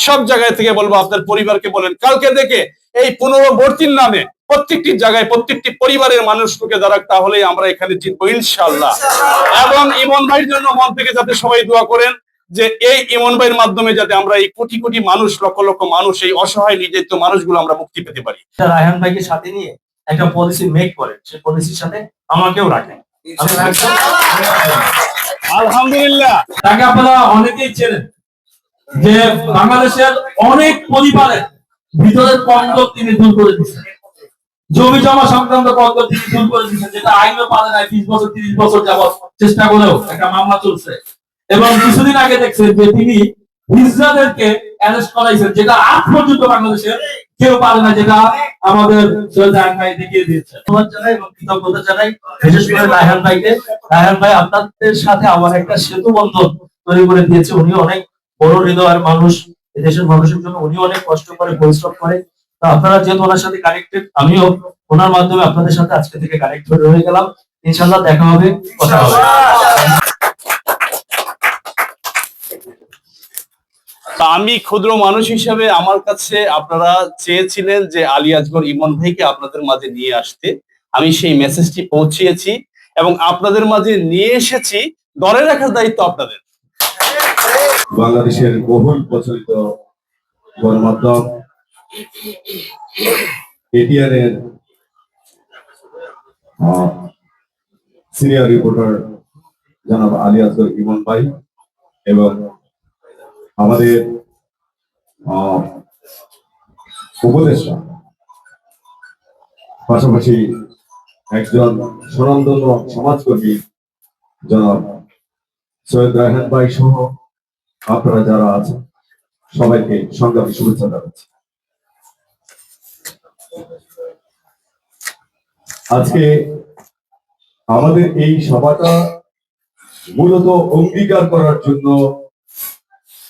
সব জায়গায় থেকে বলবো, আপনার পরিবারকে বলেন, কালকে থেকে এই পুনর্বর্তীর নামে প্রত্যেকটি জায়গায় প্রত্যেকটি পরিবারের মানুষকে দাঁড়াক, তাহলেই আমরা এখানে জিতবো ইনশাআল্লাহ। এবং ইমন ভাইয়ের জন্য মন থেকে যাতে সবাই দোয়া করেন, যে এই ইমন ভাইয়ের মাধ্যমে যাতে আমরা এই কোটি কোটি মানুষ, লক্ষ লক্ষ মানুষ, এই অসহায় নির্যাতিত মানুষগুলো আমরা মুক্তি পেতে পারি। রায়হান ভাইকে সাথে নিয়ে একটা পলিসি মেক করেন, সেই পলিসির সাথে আমাকেও রাখেন। আলহামদুলিল্লাহ। তাকে আপনারা অনেকেই চেনেন যে বাংলাদেশের অনেক পরিবারের ভিতরের কন্দল তিনি দূর করে দিচ্ছেন, জমি জমা সংক্রান্ত কন্দল তিনি দূর করে দিচ্ছেন, যেটা আইনও পারে না। 20 বছর 30 বছর যাবত চেষ্টা করেও একটা মামলা চলছে। এবং কিছুদিন আগে দেখছেন যে তিনি হিজড়াদেরকে অ্যারেস্ট করাইছেন, যেটা আজ পর্যন্ত বাংলাদেশের কেউ পারে না, যেটা আমাদের সৈয়দ রায়হান ভাই দেখিয়ে দিয়েছে। ধন্যবাদ জানাই এবং কৃতজ্ঞতা জানাই বিশেষ করে রায়হান ভাইকে। রায়হান ভাই আপনাদের সাথে আমার একটা সেতু বন্ধন তৈরি করে দিয়েছে। উনি অনেক বড় হৃদয়ের মানুষ, দেশের মানুষের জন্য উনি অনেক কষ্ট করে, পরিশ্রম করে। তো আপনারা যেহেতু ওনার সাথে কানেক্টেড, আমিও ওনার মাধ্যমে আপনাদের সাথে আজকে থেকে কানেক্ট হয়ে গেলাম। ইনশাআল্লাহ দেখা হবে, কথা হবে। আমি ক্ষুদ্র মানুষ হিসেবে আমার কাছে আপনারা চেয়েছিলেন যে আলী আসগর ইমন ভাইকে আপনাদের মাঝে নিয়ে আসতে, আমি সেই মেসেজটি পৌঁছিয়েছি এবং আপনাদের মাঝে নিয়ে এসেছি। ধরে রাখার দায়িত্ব আপনাদের। বাংলাদেশের বহুল প্রচলিত গণমাধ্যম এটিআর এর সিনিয়র রিপোর্টার জনাব আলী আসগর ইমন ভাই এবং আমাদের উপদেষ্টা, পাশাপাশি একজন স্বনামধন্য সমাজকর্মী জনাব সৈয়দ রায়হান ভাই সহ আপনারা যারা আছেন সবাইকে সংগ্রামী শুভেচ্ছা জানাচ্ছি। আজকে আমাদের এই সভাটা মূলত অঙ্গীকার করার জন্য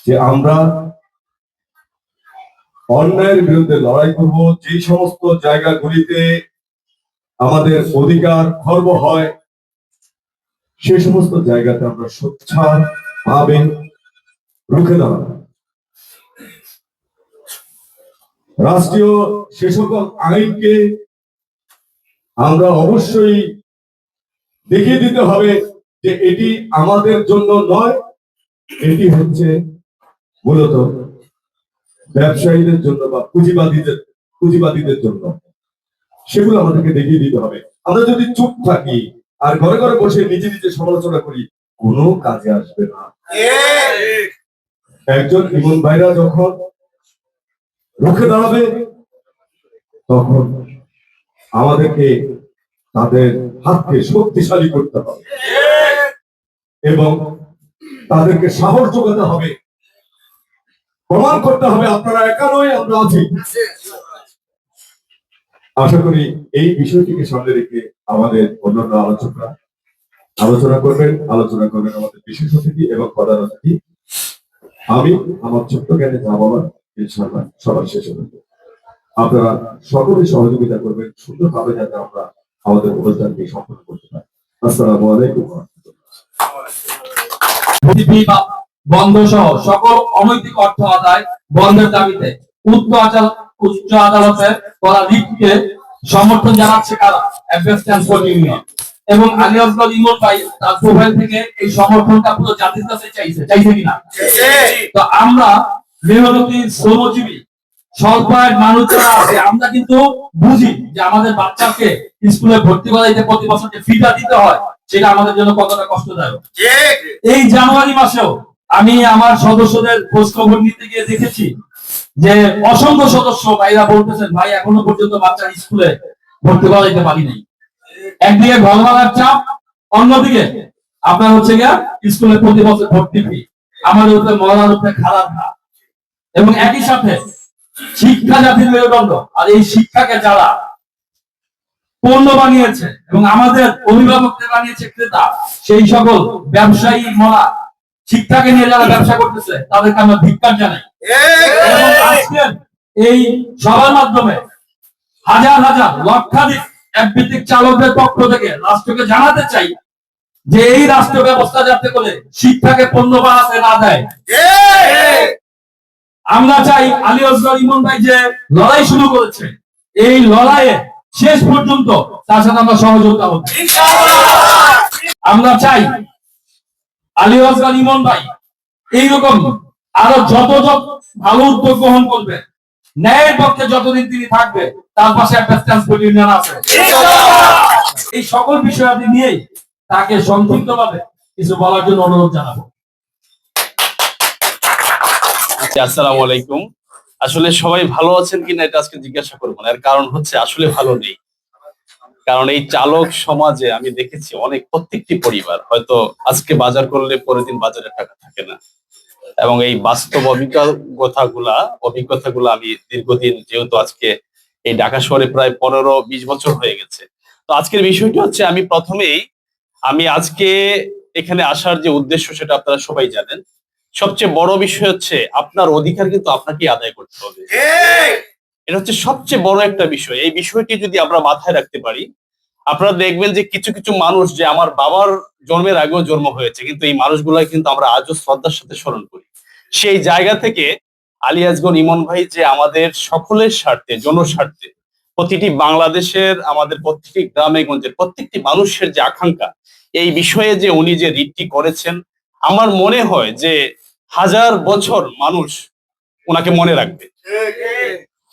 যে আমরা অন্যায়ের বিরুদ্ধে লড়াই করব, যে সমস্ত জায়গাগুলিতে আমাদের অধিকার খর্ব হয় সে সমস্ত জায়গাতে আমরা স্বচ্ছভাবে রুখে দাঁড়াবো। রাষ্ট্রীয় সে সকল আইনকে আমরা অবশ্যই দেখিয়ে দিতে হবে যে এটি আমাদের জন্য নয়, এটি হচ্ছে মূলত ব্যবসায়ীদের জন্য বা পুঁজিবাদীদের জন্য। সেগুলো আমাদেরকে দেখিয়ে দিতে হবে। আমরা যদি চুপ থাকি আর ঘরে ঘরে বসে নিজে নিজে সমালোচনা করি, কোনো কাজে আসবে না। একজন ইমন ভাইরা যখন রুখে দাঁড়াবে, তখন আমাদেরকে তাদের হাতকে শক্তিশালী করতে হবে এবং তাদেরকে সাহস যোগাতে হবে, প্রমাণ করতে হবে আপনারা একা নয়, আমরা আছি। আশা করি এই বিষয়টিকে সামনে রেখে আমাদের অন্যান্য আলোচনা করবেন আমাদের বিশেষ অতিথি এবং প্রধান অতিথি। আমি আমার ছোট্ট জ্ঞানে যা বলার ইনশাআল্লাহ সবার শেষ হবে। আপনারা সকলে সহযোগিতা করবেন সুন্দরভাবে, যাতে আমরা আমাদের অনুষ্ঠানকে সম্পন্ন করতে পারি। আসসালামু আলাইকুম। বন্ধ সহ সকল অনৈতিক অর্থ আদায় বন্ধের দাবিতে উচ্চ আদালতে করা রিটকে সমর্থন জানাচ্ছে কারা? FS transport union. এবং আলী আসগর ইমন ভাই তার প্রোফাইল থেকে এই সমর্থনটা পুরো জাতির কাছে চাইছে কিনা? তো আমরা মেহনতি শ্রমজীবী স্বল্প আয়ের মানুষ যারা আছে, আমরা কিন্তু বুঝি যে আমাদের বাচ্চাকে স্কুলে ভর্তি করাইতে প্রতি বছর যে ফিটা দিতে হয়, সেটা আমাদের জন্য কতটা কষ্টদায়ক। এই জানুয়ারি মাসেও আমি আমার সদস্যদের খোঁজ খবর নিতে গিয়ে দেখেছি যে অসংখ্য সদস্য ভাইরা বলতেছেন, ভাই এখনো পর্যন্ত বাচ্চা স্কুলে ভর্তি করাইতে পারি নাই। একদিকে ঘর ভাড়ার চাপ, অন্যদিকে আপনার হচ্ছে গিয়া স্কুলে প্রতি বছর ভর্তি ফি, আমাদের উপরে মরার উপরে খারাপ না। এবং একই সাথে শিক্ষা জাতির মেরুদণ্ড, আর এই শিক্ষাকে যারা পণ্য বানিয়েছে এবং আমাদের অভিভাবকদের বানিয়েছে ক্রেতা, সেই সকল ব্যবসায়ী মরা শিক্ষাকে নিয়ে যারা ব্যবসা করতেছে তাদেরকে আমরা ধিক্কার জানাই। এবং আজকের এই সবার মাধ্যমে হাজার হাজার লক্ষাধিক একভিত্তিক চালকদের পক্ষ থেকে রাষ্ট্রকে জানাতে চাই যে এই রাষ্ট্র ব্যবস্থা যাতে করে শিক্ষাকে পণ্য বানাতে না দেয়। আমরা চাই আলী আসগর ইমন ভাই যে লড়াই শুরু করেছে, এই লড়াইয়ে শেষ পর্যন্ত তার সাথে আমরা সহযোগিতা করব। আমরা চাই আলী আসগর ইমন ভাই এইরকম আরো যত ভালো উদ্যোগ গ্রহণ করবে, ন্যায়ের পক্ষে যতদিন তিনি থাকবে তার পাশে একটা ট্রান্সপোর্ট ইউনিয়ন আছে। এই সকল বিষয়াদি নিয়েই তাকে সংক্ষিপ্তভাবে কিছু বলার জন্য অনুরোধ জানাবো। আসসালামু আলাইকুম। আসলে সবাই ভালো আছেন কিনা এটা আজকে জিজ্ঞাসা করবো না, এর কারণ হচ্ছে আসলে ভালো নেই। কারণ এই চালক সমাজে আমি দেখেছি অনেক প্রত্যেকটি পরিবার হয়তো আজকে বাজার করলে পরের দিন বাজারে টাকা থাকে না, এবং এই বাস্তব অভিজ্ঞতাগুলা আমি দীর্ঘদিন, যেহেতু আজকে এই ঢাকা শহরে প্রায় 15-20 বছর হয়ে গেছে। তো আজকের বিষয়টি হচ্ছে আমি আজকে এখানে আসার যে উদ্দেশ্য সেটা আপনারা সবাই জানেন। সবচেয়ে বড় বিষয় হচ্ছে আপনার অধিকার কিন্তু আপনাকে আদায় করতে হবে। এটা হচ্ছে সবচেয়ে বড় একটা বিষয়। এই বিষয়টি যদি আমরা মাথায় রাখতে পারি, আপনারা দেখবেন যে কিছু কিছু মানুষ, যে আমার বাবার জন্মের আগেও জন্ম হয়েছে, কিন্তু এই মানুষগুলা কিন্তু আমরা আজও শ্রদ্ধার সাথে স্মরণ করি। সেই জায়গা থেকে আলী আসগর ইমন ভাই যে আমাদের সকলের স্বার্থে, জনস্বার্থে, প্রতিটি বাংলাদেশের, আমাদের প্রতিটি গ্রামে গঞ্জের প্রত্যেকটি মানুষের যে আকাঙ্ক্ষা, এই বিষয়ে যে উনি যে রিটটি করেছেন, আমার মনে হয় যে 1000 বছর মানুষ ওনাকে মনে রাখবে।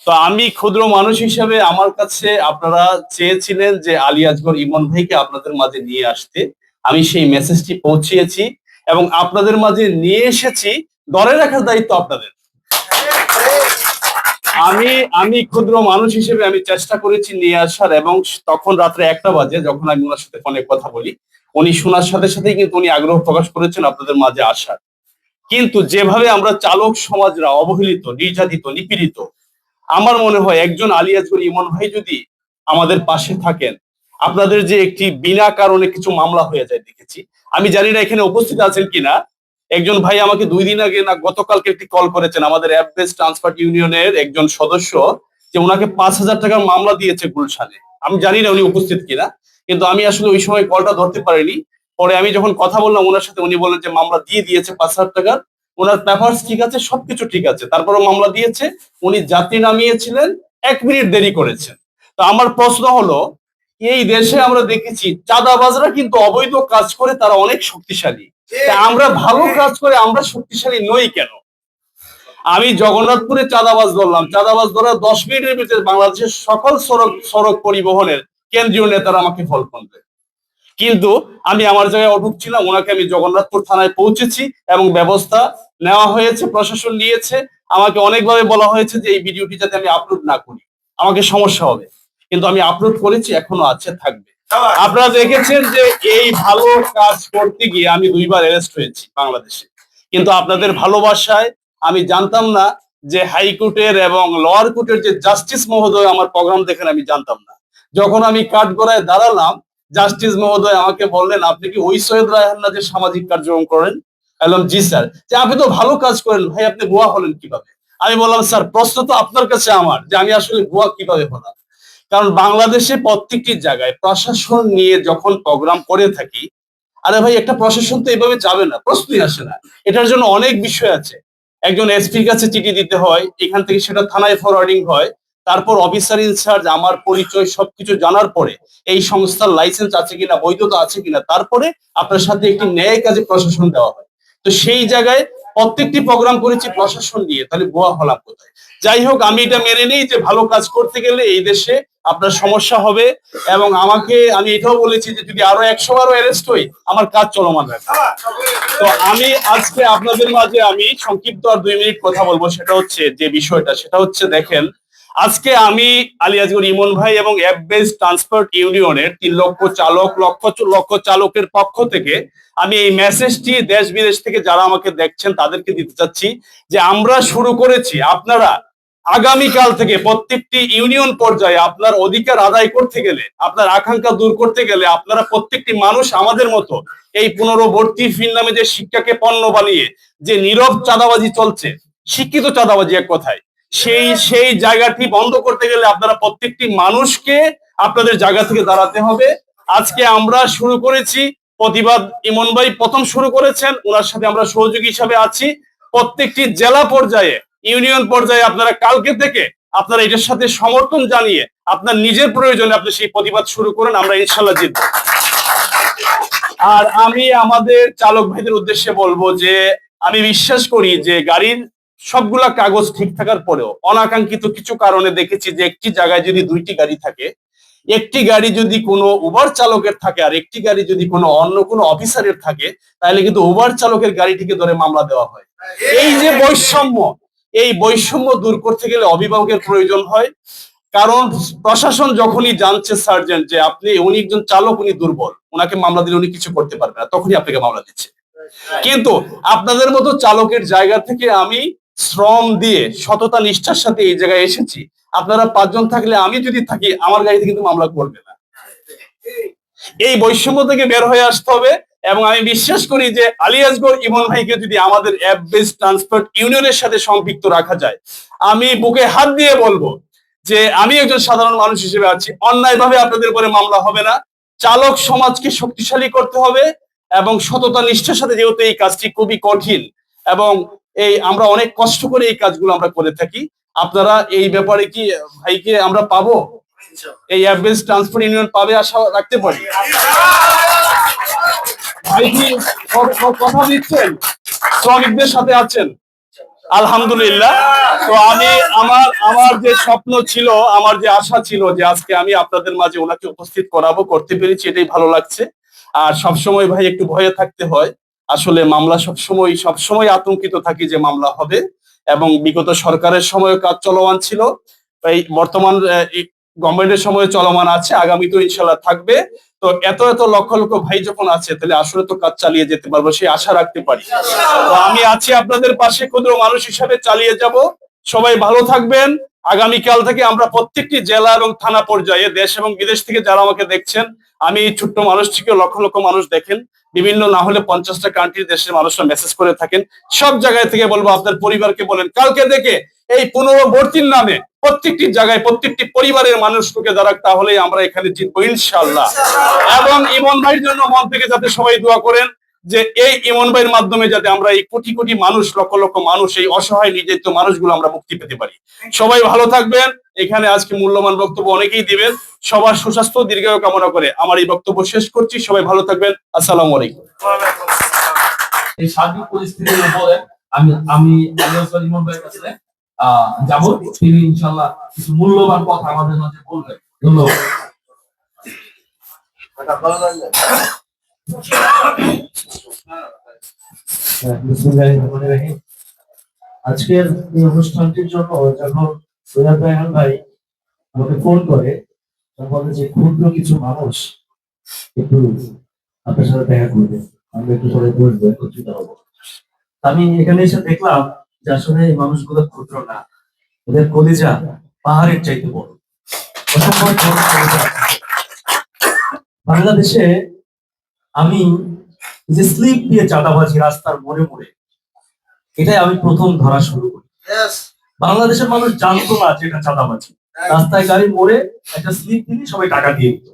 তো আমি ক্ষুদ্র মানুষ হিসেবে আমার কাছে আপনারা চেয়েছিলেন যে আলী আসগর ইমন ভাইকে আপনাদের মাঝে নিয়ে আসতে, আমি সেই মেসেজটি পৌঁছিয়েছি এবং আপনাদের মাঝে নিয়ে এসেছি। ধরে রাখার দায়িত্ব আপনাদের। আমি ক্ষুদ্র মানুষ হিসেবে আমি চেষ্টা করেছি নিয়ে আসার, এবং তখন রাত্রে 1টা বাজে যখন আমি ওনার সাথে ফোনে কথা বলি, উনি শোনার সাথে সাথেই কিন্তু উনি আগ্রহ প্রকাশ করেছেন আপনাদের মাঝে আসার। কিন্তু যেভাবে আমরা চালক সমাজরা অবহেলিত, নির্যাতিত, নিপীড়িত, আমার মনে হয় একজন আলী আসগর ইমন ভাই যদি আমাদের পাশে থাকেন, আপনাদের যে একটি বিনা কারণে কিছু মামলা হয়ে যায় দেখেছি। আমি জানি না এখানে উপস্থিত আছেন কিনা, একজন ভাই আমাকে 2 দিন আগে না গতকালকে একটি কল করেছেন, আমাদের অ্যাপ বেস ট্রান্সপোর্ট ইউনিয়নের একজন সদস্য, যে ওনাকে 5000 টাকার মামলা দিয়েছে গুলশানে। আমি জানি না উনি উপস্থিত কিনা, কিন্তু আমি আসলে ওই সময় কলটা ধরতে পারিনি। পরে আমি যখন কথা বললাম ওনার সাথে, উনি বললেন যে মামলা দিয়ে দিয়েছে 5000 টাকার, ওনার পেপারস ঠিক আছে, সবকিছু ঠিক আছে, তারপরও মামলা দিয়েছে। উনি যাত্রী নামিয়েছিলেন, 1 মিনিট দেরি করেছেন। তো আমার প্রশ্ন হলো, এই দেশে আমরা দেখেছি চাঁদাবাজরা কিন্তু অবৈধ কাজ করে তারা অনেক শক্তিশালী, তা আমরা ভালো কাজ করে আমরা শক্তিশালী নই কেন? আমি জগন্নাথপুরে চাঁদাবাজ ধরলাম, চাঁদাবাজ ধরার 10 মিনিটের ভিতরে বাংলাদেশের সকল সড়ক পরিবহনের কেন্দ্রীয় নেতারা আমাকে ফল করবে। কিন্তু আমি আমার জায়গায় অটুট ছিলাম, ওনাকে আমি জগন্নাথপুর থানায় পৌঁছেছি এবং ব্যবস্থা নেওয়া হয়েছে, প্রশাসন নিয়েছে। আমাকে অনেকভাবে বলা হয়েছে যে এই ভিডিওটি যাতে আমি আপলোড না করি, আমাকে সমস্যা হবে, কিন্তু আমি আপলোড করেছি, এখনো আছে, থাকবে। আপনারা দেখেছেন যে এই ভালো কাজ করতে গিয়ে আমি 2বার অ্যারেস্ট হয়েছি বাংলাদেশে, কিন্তু আপনাদের ভালোবাসায় আমি জানতাম না যে হাইকোর্টের এবং লোয়ার কোর্টের যে জাস্টিস মহোদয় আমার প্রোগ্রাম দেখেন, আমি জানতাম না। যখন আমি কাঠগড়ায় দাঁড়ালাম, জাস্টিস মহোদয় আমাকে বললেন, আপনি কি ওই সৈয়দ রায়হান না যে সামাজিক কার্যক্রম করেন? বললাম জি স্যার। যে আপনি তো ভালো কাজ করেন ভাই, আপনি ভুয়া হলেন কিভাবে? আমি বললাম স্যার, প্রশ্ন তো আপনার কাছে আমার, যে আমি আসলে ভুয়া কিভাবে হলাম। কারণ বাংলাদেশে প্রত্যেকটি জায়গায় প্রশাসন নিয়ে যখন প্রোগ্রাম করে থাকি, আরে ভাই একটা প্রশাসন তো এভাবে যাবে না, প্রশ্নই আসে না। এটার জন্য অনেক বিষয় আছে। একজন এসপির কাছে চিঠি দিতে হয়, এখান থেকে সেটা থানায় ফরওয়ার্ডিং হয়, তারপর অফিসার ইনচার্জ আমার পরিচয় সবকিছু জানার পরে এই সংস্থার লাইসেন্স আছে কিনা, বৈধতা আছে কিনা, তারপরে আপনার সাথে একটি ন্যায় কাজে প্রশাসন দেওয়া হয়। তো সেই জায়গায় প্রত্যেকটি প্রোগ্রাম করেছি প্রশাসন নিয়ে, তাহলে ভুয়া হলাম কোথায়? যাই হোক, আমি এটা মেনে নিই যে ভালো কাজ করতে গেলে এই দেশে আপনার সমস্যা হবে, এবং আমি এটাও বলেছি যে যদি আরো 100 বারও অ্যারেস্ট হই, আমার কাজ চলমান রাখবে। তো আমি আজকে আপনাদের মাঝে আমি সংক্ষিপ্ত আর 2 মিনিট কথা বলবো, সেটা হচ্ছে যে বিষয়টা, সেটা হচ্ছে দেখেন, আজকে আমি আলী আসগর ইমন ভাই এবং অ্যাপ বেস ট্রান্সপোর্ট ইউনিয়নের 3 লক্ষ চালক, লক্ষ চালকের পক্ষ থেকে আমি এই মেসেজটি দেশ বিদেশ থেকে যারা আমাকে দেখছেন তাদেরকে দিতে চাচ্ছি, যে আমরা শুরু করেছি, আপনারা আগামীকাল থেকে প্রত্যেকটি ইউনিয়ন পর্যায়ে আপনার অধিকার আদায় করতে গেলে, আপনার আকাঙ্ক্ষা দূর করতে গেলে, আপনারা প্রত্যেকটি মানুষ আমাদের মতো এই পুনর্বর্তী ফিল নামে যে শিক্ষাকে পণ্য বানিয়ে যে নীরব চাঁদাবাজি চলছে, শিক্ষিত চাঁদাবাজি এক কথায়, সেই জায়গাটি বন্ধ করতে গেলে আপনারা প্রত্যেকটি মানুষকে আপনাদের জায়গা থেকে দাঁড়াতে হবে। আজকে আমরা শুরু করেছি প্রতিবাদ, ইমন ভাই প্রথম শুরু করেছেন, ওনার সাথে আমরা সহযোগী হিসাবে আছি। প্রত্যেকটি জেলা পর্যায়ে ইউনিয়ন পর্যায়ে আপনারা কালকে থেকে আপনারা এটার সাথে সমর্থন জানিয়ে আপনার নিজের প্রয়োজনে আপনি সেই প্রতিবাদ শুরু করেন, আমরা ইনশাল্লাহ জিতবো। আর আমি আমাদের চালক ভাইদের উদ্দেশ্যে বলবো যে আমি বিশ্বাস করি যে গাড়ির সবগুলা কাগজ ঠিক থাকার পরেও অনাকাঙ্ক্ষিত কিছু কারণে দেখেছি যে একটি জায়গায় যদি দুইটি গাড়ি থাকে, একটি গাড়ি যদি কোনো উবার চালকের থাকে আর একটি গাড়ি যদি কোনো অন্য কোনো অফিসারের থাকে, তাহলে কিন্তু উবার চালকের গাড়িটিকে ধরে মামলা দেওয়া হয়। এই যে বৈষম্য, এই বৈষম্য দূর করতে গেলে অভিভাবকের প্রয়োজন হয়। কারণ প্রশাসন যখনই জানছে সার্জেন্ট যে উনি একজন চালক, উনি দুর্বল, ওনাকে মামলা দিলে উনি কিছু করতে পারবে না, তখনই আপনাকে মামলা দিচ্ছে। কিন্তু আপনাদের মতো চালকের জায়গা থেকে আমি শ্রম দিয়ে সততা নিষ্ঠার সাথে এই জায়গায় এসেছি। আপনারা 5 জন থাকলে, আমি যদি থাকি, আমার গাড়িতে কিন্তু মামলা করবে না। এই বৈষম্য থেকে বের হয়ে আসতে হবে। এবং আমি বিশ্বাস করি যে আলিয়াজগড় ইমন ভাইকে যদি আমাদের অ্যাপ বেস ট্রান্সপোর্ট ইউনিয়নের সাথে সম্পৃক্ত রাখা যায়, আমি বুকে হাত দিয়ে বলবো যে আমি একজন সাধারণ মানুষ হিসেবে আছি, অন্যায়ভাবে আপনাদের উপরে মামলা হবে না। চালক সমাজকে শক্তিশালী করতে হবে এবং সততা নিষ্ঠার সাথে, যেহেতু এই কাজটি খুবই কঠিন এবং আমরা অনেক কষ্ট করে এই কাজগুলো আমরা করে থাকি। আপনারা এই ব্যাপারে কি ভাইকে আমরা পাবো, এই অ্যাপ বেস ট্রান্সপোর্ট ইউনিয়ন পাবে আশা রাখতে পারি? ভাই কি কথা দিচ্ছেন, শ্রমিকদের সাথে আছেন? আলহামদুলিল্লাহ। তো আমি আমার যে স্বপ্ন ছিল, আমার যে আশা ছিল যে আজকে আমি আপনাদের মাঝে ওনাকে উপস্থিত করতে পেরেছি, এটাই ভালো লাগছে। আর সবসময় ভাই একটু ভয়ে থাকতে হয়, আসলে মামলা সবসময় আতঙ্কিত থাকি যে মামলা হবে। এবং বিগত সরকারের সময় কাজ চলমান ছিল, এই বর্তমান গভর্নমেন্টের সময় চলমান আছে, আগামী তো ইনশাল্লাহ থাকবে। তো এত এত লক্ষ লক্ষ ভাই যখন আছে, তাহলে আসলে তো কাজ চালিয়ে যেতে পারবো, সেই আশা রাখতে পারি। তো আমি আছি আপনাদের পাশে, ক্ষুদ্র মানুষ হিসাবে চালিয়ে যাব। সবাই ভালো থাকবেন। আগামীকাল থেকে আমরা প্রত্যেকটি জেলা এবং থানা পর্যায়ে, দেশ এবং বিদেশ থেকে যারা আমাকে দেখছেন, আমি এই ছোট্ট মানুষটিকে লক্ষ লক্ষ মানুষ দেখেন, বিভিন্ন না হলে 50টা কান্ট্রি দেশের মানুষরা মেসেজ করে থাকেন, সব জায়গায় থেকে বলবো আপনার পরিবারকে বলেন কালকে থেকে এই পুনর্বর্তীর নামে প্রত্যেকটি জায়গায় প্রত্যেকটি পরিবারের মানুষকে দাঁড়াক, তাহলেই আমরা এখানে জিতবো ইনশাআল্লাহ। এবং ইমন ভাইয়ের জন্য মন থেকে যাতে সবাই দোয়া করেন যে এই ইমন ভাইয়ের মাধ্যমে যাতে আমরা এই কোটি কোটি মানুষ, লক্ষ লক্ষ মানুষ, এই অসহায় নির্যাতিত মানুষগুলো আমরা মুক্তি পেতে পারি। সবাই ভালো থাকবেন। এখানে আজকে মূল্যবান বক্তব্য অনেকেই দিবেন। সবার সুস্বাস্থ্য দীর্ঘায়ু কামনা করে আমার এই বক্তব্য শেষ করছি। সবাই ভালো থাকবেন। আসসালামু আলাইকুম। এই সার্বিক পরিস্থিতির উপরে আমি আলিয়াজগড় ইমন ভাইয়ের কাছে যাব, তিনি ইনশাআল্লাহ কিছু মূল্যবান কথা আমাদের মাঝে বলবেন। ধন্যবাদ। আজকের এই অনুষ্ঠানটির জন্য যখন সৈয়দ রায়হান ভাই আমাকে ফোন করে, বলে যে ক্ষুদ্র কিছু মানুষ একটু আপনার সাথে দেখা করবে, আমরা একটু সবাই বসবো, একত্রিত হবো। আমি এখানে এসে দেখলাম যে আসলে এই মানুষগুলো ক্ষুদ্র না, ওদের কলিজা পাহাড়ের চাইতে বড়, অসম্ভব বড় কলিজা। বাংলাদেশে আমি যে স্লিপ দিয়ে চাঁদাবাজি রাস্তার মোড়ে মোড়ে, এটাই আমি প্রথম ধরা শুরু করি। বাংলাদেশের মানুষ জানতো না যে এটা চাঁদাবাজি। রাস্তায় গাড়ি মোড়ে একটা স্লিপ দিলে সবাই টাকা দিয়ে দিত,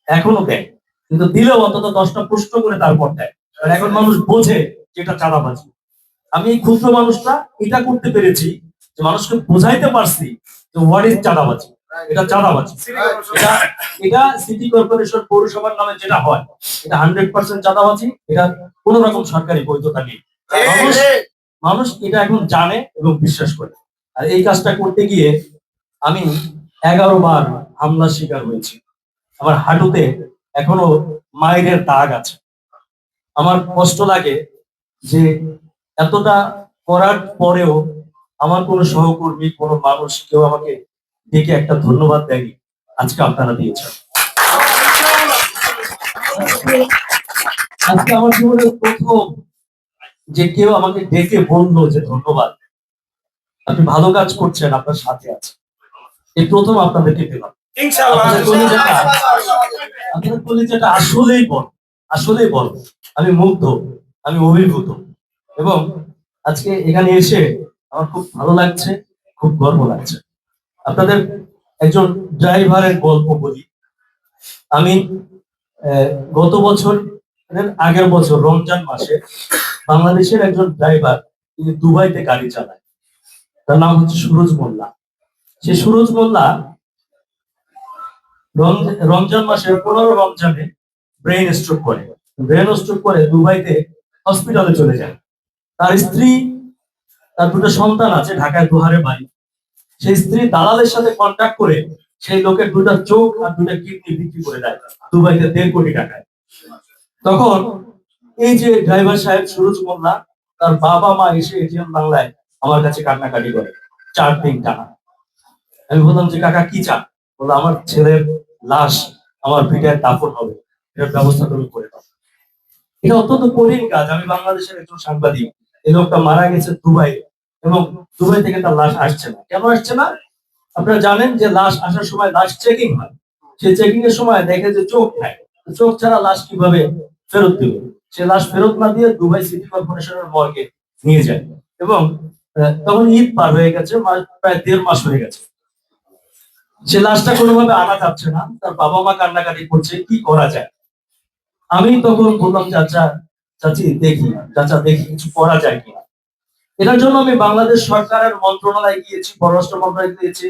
এখনো দেয়, কিন্তু দিলেও অন্তত 10টা প্রশ্ন করে তারপর দেয়। কারণ এখন মানুষ বোঝে যে এটা চাঁদাবাজি। আমি এই ক্ষুদ্র মানুষটা এটা করতে পেরেছি যে মানুষকে বোঝাইতে পারছি যে হোয়াট ইজ চাঁদাবাজি, এটা চাঁদাবাজি। এটা সিটি কর্পোরেশন পৌরসভার নামে যেটা হয়, এটা 100% চাঁদাবাজি, এটা কোন রকম সরকারি বৈধতা নেই। মানুষ এটা এখন জানে এবং বিশ্বাস করে। আর এই কাজটা করতে গিয়ে আমি 11 বার হামলার শিকার হয়েছি। আমার হাঁটুতে এখনো মায়ের দাগ আছে। আমার কষ্ট লাগে যে এতটা করার পরেও আমার কোনো সহকর্মী, কোনো মানুষ কেউ আমাকে ডেকে একটা ধন্যবাদ দেয়নি। আজকে আপনারা দিয়েছেন। আজকে আমার জীবনের প্রথম যে কেউ আমাকে ডেকে বললো যে ধন্যবাদ, আপনি ভালো কাজ করছেন, আপনার সাথে আছে। এই প্রথম আপনাদেরকে পেলাম। আপনাদের কলিজাটা আসলেই বড়, আসলেই বড়। আমি মুগ্ধ, আমি অভিভূত। এবং আজকে এখানে এসে আমার খুব ভালো লাগছে, খুব গর্ব লাগছে। আপনাদের একজন ড্রাইভারের গল্প বলি। আমি গত বছর, আগের বছর রমজান মাসে বাংলাদেশের একজন ড্রাইভার, তিনি দুবাইতে গাড়ি চালায়। তার নাম হচ্ছে সুরজ মোল্লা। সে সুরজ মোল্লা রমজান মাসের 15 রমজানে ব্রেন স্ট্রোক করে। দুবাইতে হসপিটালে চলে যায়। তার স্ত্রী, তার দুটো সন্তান আছে, ঢাকায় দোহারে বাড়ি। সেই স্ত্রী দালালের সাথে কন্ট্যাক্ট করে সেই লোকের দুটা চোখ আর দুটা কিডনি বিক্রি করে দেয় দুবাইতে 1.5 কোটি টাকায়। তখন এই যে ড্রাইভার সাহেব সুরজ মোল্লা, তার বাবা মা এসে এটিএম বাংলায় আমার কাছে কান্নাকাটি করে 4 দিন টানা। আমি বললাম যে কাকা কি চান? বললো আমার ছেলের লাশ আমার পিঠায় দাফন হবে, এটার ব্যবস্থা তুমি করে দাও। এটা অত্যন্ত কঠিন কাজ। আমি বাংলাদেশের একজন সাংবাদিক, এই লোকটা মারা গেছে দুবাই, এবং দুবাই থেকে তার লাশ আসছে না। কেন আসছে না? আপনারা জানেন যে লাশ আসার সময় লাশ চেকিং হয়। সেই চেকিং এর সময় দেখে যে চোখ নাই, চোখ ছাড়া লাশ কিভাবে ফেরত দিবে? সে লাশ ফেরত না দিয়ে দুবাই সিটি কর্পোরেশনের মর্গে নিয়ে যায়। এবং তখন ঈদ পার হয়ে গেছে, প্রায় 1.5 মাস হয়ে গেছে। সে লাশটা কোনোভাবে আনা যাচ্ছে না, তার বাবা মা কান্নাকাটি করছে, কি করা যায়? আমি তখন বললাম চাচা দেখি কিছু করা যায় কিনা। এটার জন্য আমি বাংলাদেশ সরকারের মন্ত্রণালয়ে গিয়েছি, পররাষ্ট্র মন্ত্রণালয়ে গিয়েছি,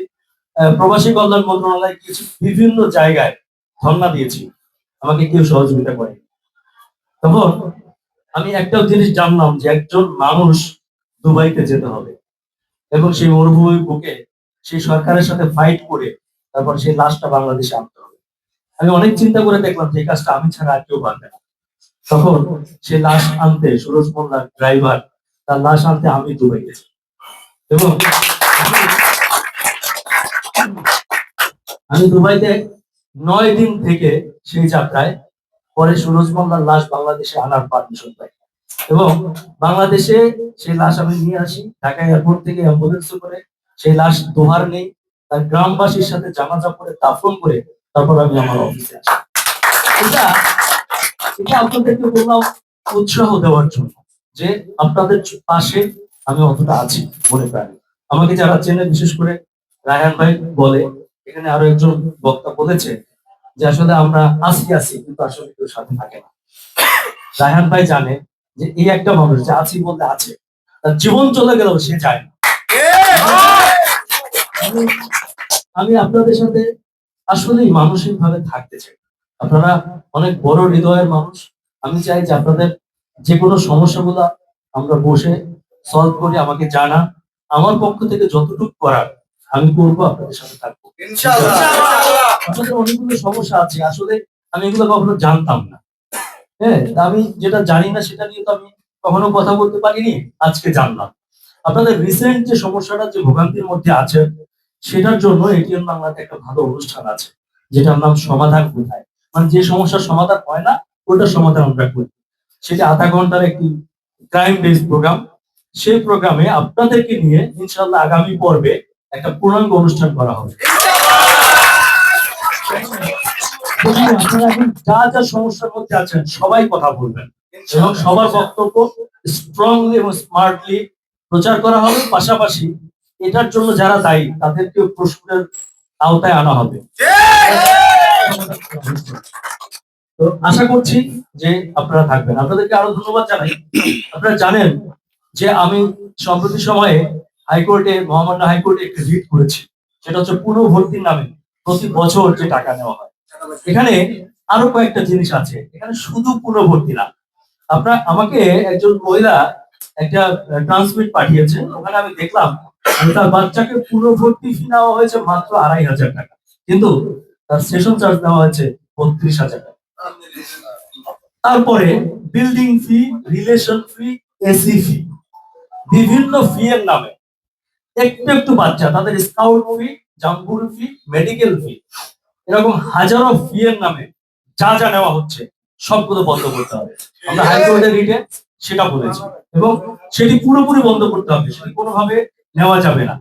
প্রবাসী কল্যাণ মন্ত্রণালয়ে গিয়েছি, বিভিন্ন জায়গায় ধর্ণা দিয়েছি, আমাকে কেউ সহযোগিতা করে। তখন আমি একটা জিনিস জানলাম যে একজন মানুষ দুবাইতে যেতে হবে এবং সেই মরুভূমির বুকে সেই সরকারের সাথে ফাইট করে তারপর সেই লাশটা বাংলাদেশে আনতে হবে। আমি অনেক চিন্তা করে দেখলাম যে এই কাজটা আমি ছাড়া আর কেউ পারবে না। তখন সে লাশ আনতে, সুরজ মোল্লার ড্রাইভার, তার লাশ আনতে আমি দুবাই গেছি। এবং আমি দুবাইতে 9 দিন থেকে সেই যাত্রায়, পরে সুরজ মোল্লার লাশ বাংলাদেশে আনার পারমিশন পাই এবং বাংলাদেশে সেই লাশ আমি নিয়ে আসি। ঢাকা এয়ারপোর্ট থেকে অ্যাম্বুলেন্সে করে সেই লাশ দোহার নেই, তার গ্রামবাসীর সাথে জানাজা করে দাফন করে তারপর আমি আমার অফিসে আসি। এটা এটা আপনাদেরকে বললাম উৎসাহ দেওয়ার জন্য যে আপনাদের পাশে আমি অতটা আছি মনে প্রাণে। আমাকে যারা চেনে, বিশেষ করে রায়হান ভাই বলে, এখানে আরো একজন বক্তা বলেছে যে আসলে আমরা আছি কিন্তু আসলে কেউ সাথে থাকে না। রায়হান ভাই জানে যে এই একটা মানুষ যে আছি বলতে আছে, তার জীবন চলে গেলেও সে যায় না। আমি আপনাদের সাথে আসলেই মানসিক ভাবে থাকতে চাই। আপনারা অনেক বড় হৃদয়ের মানুষ। আমি চাই যে আপনাদের যে কোনো সমস্যাগুলো আমরা বসে সলভ করি, আমাকে জানা, আমার পক্ষ থেকে যতটুকু করার আমি করবো, আপনাদের সাথে থাকবো আপনাদের অনেকগুলো সমস্যা আছে, আসলে আমি এগুলো কখনো জানতাম না। হ্যাঁ, আমি যেটা জানি না সেটা নিয়ে তো আমি কখনো কথা বলতে পারিনি, আজকে জানলাম। আপনাদের রিসেন্ট যে সমস্যাটা, যে ভোগান্তির মধ্যে আছে, সেটার জন্য এটিএম বাংলাতে একটা ভালো অনুষ্ঠান আছে যেটার নাম সমাধান কোথায়। মানে যে সমস্যার সমাধান হয় না ওটার সমাধান আমরা করি। সেটা 0.5 ঘন্টার একটি ক্রাইম বেসড প্রোগ্রাম। সেই প্রোগ্রামে আপনাদেরকে নিয়ে ইনশাআল্লাহ আগামী পর্বে একটা পূর্ণাঙ্গ অনুষ্ঠান করা হবে। আপনারা এখন যা যা সমস্যার মধ্যে আছেন সবাই কথা বলবেন এবং সবার বক্তব্য স্ট্রংলি এবং স্মার্টলি প্রচার করা হবে। পাশাপাশি এটার জন্য যারা দায়ী তাদেরকে প্রশ্নের আওতায় আনা হবে। তো আশা করছি যে আপনারা থাকবেন। আপনাদেরকে আরো ধন্যবাদ জানাই। আপনারা জানেন যে আমি সম্প্রতি সময়ে হাইকোর্টে, মহামান্য হাইকোর্টে একটি রিট করেছি, সেটা হচ্ছে পুনর্ভর্তির নামে প্রতি বছর যে টাকা নেওয়া হয়। এখানে আরো কয়েকটা জিনিস আছে, এখানে শুধু পুনর্ভর্তি না। আপনার আমাকে একজন মহিলা একটা ট্রান্সমিট পাঠিয়েছে, ওখানে আমি দেখলাম তার বাচ্চাকে পুনর্ভর্তি ফি নেওয়া হয়েছে মাত্র 2,500 টাকা, কিন্তু তার সেশন চার্জ নেওয়া হয়েছে 32,000 টাকা। তারপরে বিল্ডিং ফি, রিলেশন ফি, এসি ফি, বিভিন্ন ফি এর নামে একটু একটু বাচ্চা, তাদের স্কাউট ফি, জাম্বুর ফি, মেডিকেল ফি, এরকম হাজারো ফি এর নামে যা যা নেওয়া হচ্ছে সবগুলো বন্ধ করতে হবে। আমরা হাইকোর্টের রিটে সেটা বলেছি এবং সেটি পুরোপুরি বন্ধ করতে হবে, সেটি কোনোভাবে নেওয়া যাবে না।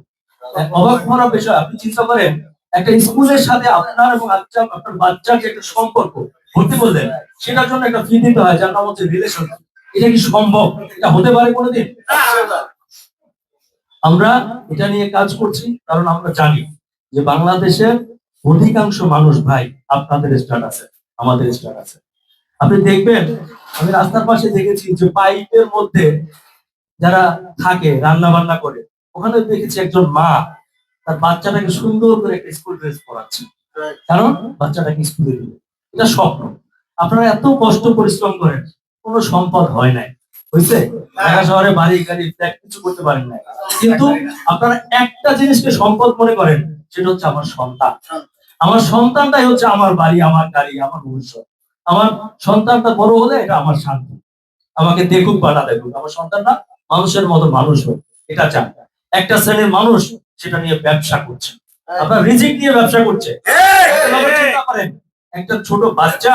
অবাক হওয়ার বিষয়, আপনি চিন্তা করেন একটা স্কুলের সাথে আপনার এবং আপনার বাচ্চার যে একটা সম্পর্ক ভর্তি করলেন, সেটার জন্য একটা ফি দিতে হয় যার নাম হচ্ছে রিলেশন। এটা কি সম্ভব? এটা হতে পারে কোনোদিন? আমরা এটা নিয়ে কাজ করছি কারণ আমরা জানি যে বাংলাদেশের অধিকাংশ মানুষ ভাই আপনাদের স্ট্যাটাসে, আমাদের স্ট্যাটাসে। আপনি দেখবেন আমি রাস্তার পাশে দেখেছি যে পাইপের মধ্যে যারা থাকে রান্না বান্না করে ওখানে দেখেছি একজন মা তার বাচ্চাটাকে সুন্দর করে একটা স্কুল ড্রেস পরাচ্ছে, কারণ বাচ্চাটাকে স্কুলে দিবে। এটা স্বপ্ন। আপনারা এত কষ্ট পরিশ্রম করেন, কোনো সম্পদ হয় নাই, হয়েছে? ঢাকা শহরে বাড়ি গাড়ি ফ্ল্যাট কিছু করতে পারেন না, কিন্তু আপনারা একটা জিনিসকে সম্পদ মনে করেন, সেটা হচ্ছে আমার সন্তান। আমার সন্তানটাই হচ্ছে আমার বাড়ি, আমার গাড়ি, আমার ভবিষ্যৎ। আমার সন্তানটা বড় হলে এটা আমার শান্তি। আমাকে দেখুক বা না দেখুক, আমার সন্তানটা মানুষের মতো মানুষ হোক, এটা চান। একটা শ্রেণীর মানুষ সেটা নিয়ে ব্যবসা করছে, আপনার রিজিক নিয়ে ব্যবসা করছে। এভাবে চিন্তা করেন, একটা ছোট বাচ্চা,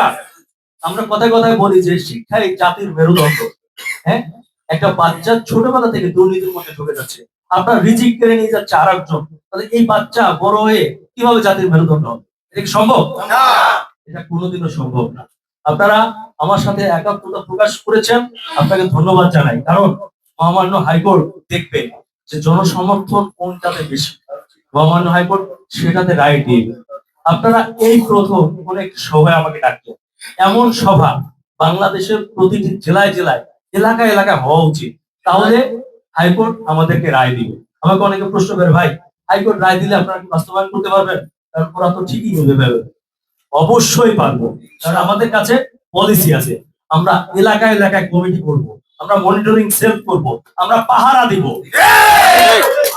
আমরা কথায় কথায় বলি যে শিক্ষাই জাতির মেরুদণ্ড। হ্যাঁ, একটা বাচ্চা ছোটবেলা থেকে দুর্নীতির মধ্যে ঢুকে যাচ্ছে, আপনার রিজিক কেড়ে নিয়ে যাচ্ছে আর একজন, তাহলে এই বাচ্চা বড় হয়ে কিভাবে জাতির মেরুদণ্ড হবে? এটা কি সম্ভব? এটা কোনোদিনও সম্ভব না। আপনারা আমার সাথে একাত্মতা প্রকাশ করেছেন, আপনাকে ধন্যবাদ জানাই। কারণ মহামান্য হাইকোর্ট দেখবে যে জনসমর্থন কোনটাতে বেশি, মহামান্য হাইকোর্ট সেটাতে রায় দিবে। আপনারা এই প্রথম কোন একটি সভায় আমাকে ডাকলেন, এমন সভা বাংলাদেশের প্রতিটি জেলায় জেলায়, এলাকায় এলাকায় হওয়া উচিত, তাহলে হাইকোর্ট আমাদেরকে রায় দিবে। আমাকে অনেকে প্রশ্ন করে, ভাই হাইকোর্ট রায় দিলে আপনারা কি বাস্তবায়ন করতে পারবেন? কারণ ওরা তো ঠিকই নেবে ভেবে। অবশ্যই পারবো, কারণ আমাদের কাছে পলিসি আছে। আমরা এলাকায় এলাকায় কমিটি করব, আমরা মনিটরিং সেল করব, আমরা পাহারা দিব,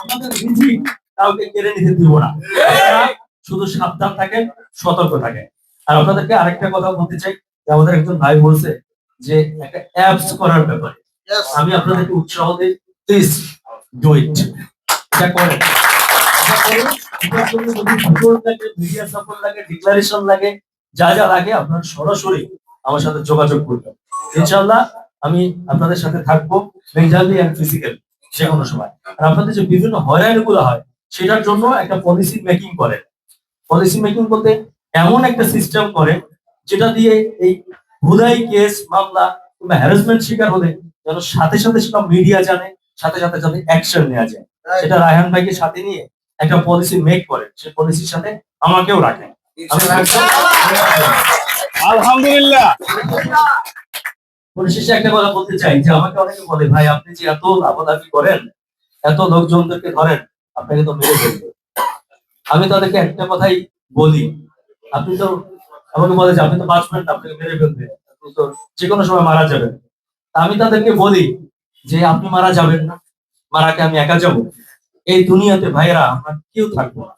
আমাদের রিজিক কাউকে কেড়ে নিতে দিব না। আপনারা শুধু সাবধান থাকেন, সতর্ক থাকেন। আর আপনাদেরকে আরেকটা কথা বলতে চাই, যে আমাদের একজন ভাই বলছে যে একটা অ্যাপস করার ব্যাপারে, আমি আপনাদেরকে উৎসাহ দিই, প্লিজ ডু ইট। এটা করেন, এটা করেন। এটার জন্য যদি সাপোর্ট লাগে, মিডিয়া সাপোর্ট লাগে, ডিক্লারেশন লাগে, যা যা লাগে, আপনারা সরাসরি আমার সাথে যোগাযোগ করবেন। ইনশাআল্লাহ আমি আপনাদের সাথে থাকবো, মেন্টালি এন্ড ফিজিক্যালি, যে কোনো সময়। আর আপনাদের যে বিভিন্ন হয়রানিগুলো হয়, সেটার জন্য একটা পলিসি মেকিং করে। পলিসি মেকিং বলতে এমন একটা সিস্টেম করে, যেটা দিয়ে এই ভুলাই কেস মামলা কিংবা হ্যারাসমেন্ট শিকার হলে যেন সাথে সাথে সেটা মিডিয়া জানে, সাথে সাথে যাতে অ্যাকশন নেওয়া যায়। সেটা রায়হান ভাইকে সাথে নিয়ে একটা পলিসি মেক করে, সেই পলিসির সাথে আমাকেও রাখেন। আমি থাকবো। আলহামদুলিল্লাহ। পরিশেষে একটা কথা বলতে চাই, যে আমাকে অনেকে বলে, ভাই আপনি যে এত লাভালাভি করেন, এত লোকজনদেরকে ধরেন, আপনাকে তো মেরে ফেলবে। আমি তাদেরকে একটা কথাই বলি, আপনি তো আমাকে বলে যে আপনি তো বাঁচবেন না, আপনাকে মেরে ফেলবে, আপনি তো যে কোনো সময় মারা যাবেন। তা আমি তাদেরকে বলি যে আপনি মারা যাবেন না, মারাকে আমি একা যাব? এই দুনিয়াতে ভাইয়েরা আমরা কেউ থাকবো না।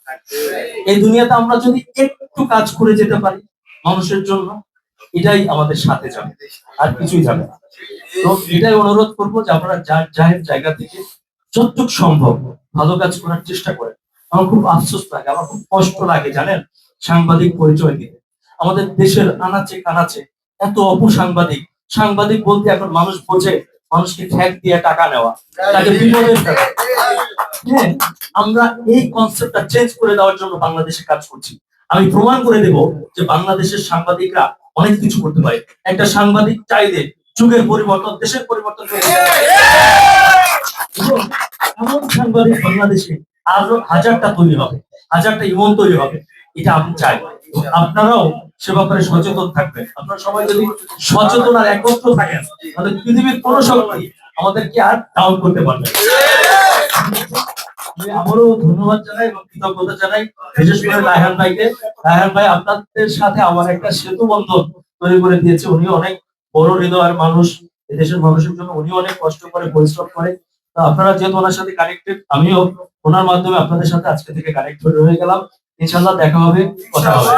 এই দুনিয়াতে আমরা যদি একটু কাজ করে যেতে পারি মানুষের জন্য, এটাই আমাদের সাথে যাবে, আর কিছুই যাবে না। তো এটাই অনুরোধ করবো যে আপনারা যার যার জায়গা থেকে যতটুকু সম্ভব ভালো কাজ করার চেষ্টা করেন। আমার খুব আফসোস লাগে, আমার খুব কষ্ট লাগে জানেন, সাংবাদিক পরিচয় দিতে আমাদের দেশের আনাচে কানাচে এত অপসাংবাদিক। সাংবাদিক বলতে এখন মানুষ বোঝে মানুষকে ঠ্যাক দিয়ে টাকা নেওয়া, তাকে বিপদে ফেলা। হ্যাঁ, আমরা এই কনসেপ্টটা চেঞ্জ করে দেওয়ার জন্য বাংলাদেশে কাজ করছি। আমি প্রমাণ করে দেব যে বাংলাদেশের সাংবাদিকরা অনেক কিছু করতে পারে। একটা সাংবাদিক চাইলে যুগের পরিবর্তন, দেশের পরিবর্তন করে দিতে পারে। এবং এমন সাংবাদিক বাংলাদেশে আরো হাজারটা তৈরি হবে, হাজারটা ইমন তৈরি হবে, এটা আমি চাই। আপনারাও সে ব্যাপারে সচেতন থাকবেন। আপনারা সবাই যদি সচেতন আর একত্র থাকেন, তাহলে পৃথিবীর কোনো শক্তি আমাদেরকে আর ডাউন করতে পারবে না। আমি আবারও ধন্যবাদ জানাই এবং কৃতজ্ঞতা জানাই, বিশেষ করে রায়হান ভাইকে। রায়হান ভাই আপনাদের সাথে আমার একটা সেতু বন্ধন তৈরি করে দিয়েছে। উনি অনেক বড় হৃদয়ের মানুষ, এদেশের মানুষের জন্য উনি অনেক কষ্ট করে, পরিশ্রম করে। তো আপনারা যেহেতু ওনার সাথে কানেক্টেড, আমিও ওনার মাধ্যমে আপনাদের সাথে আজকে থেকে কানেক্ট হয়ে গেলাম। ইনশাল্লাহ দেখা হবে, কথা হবে।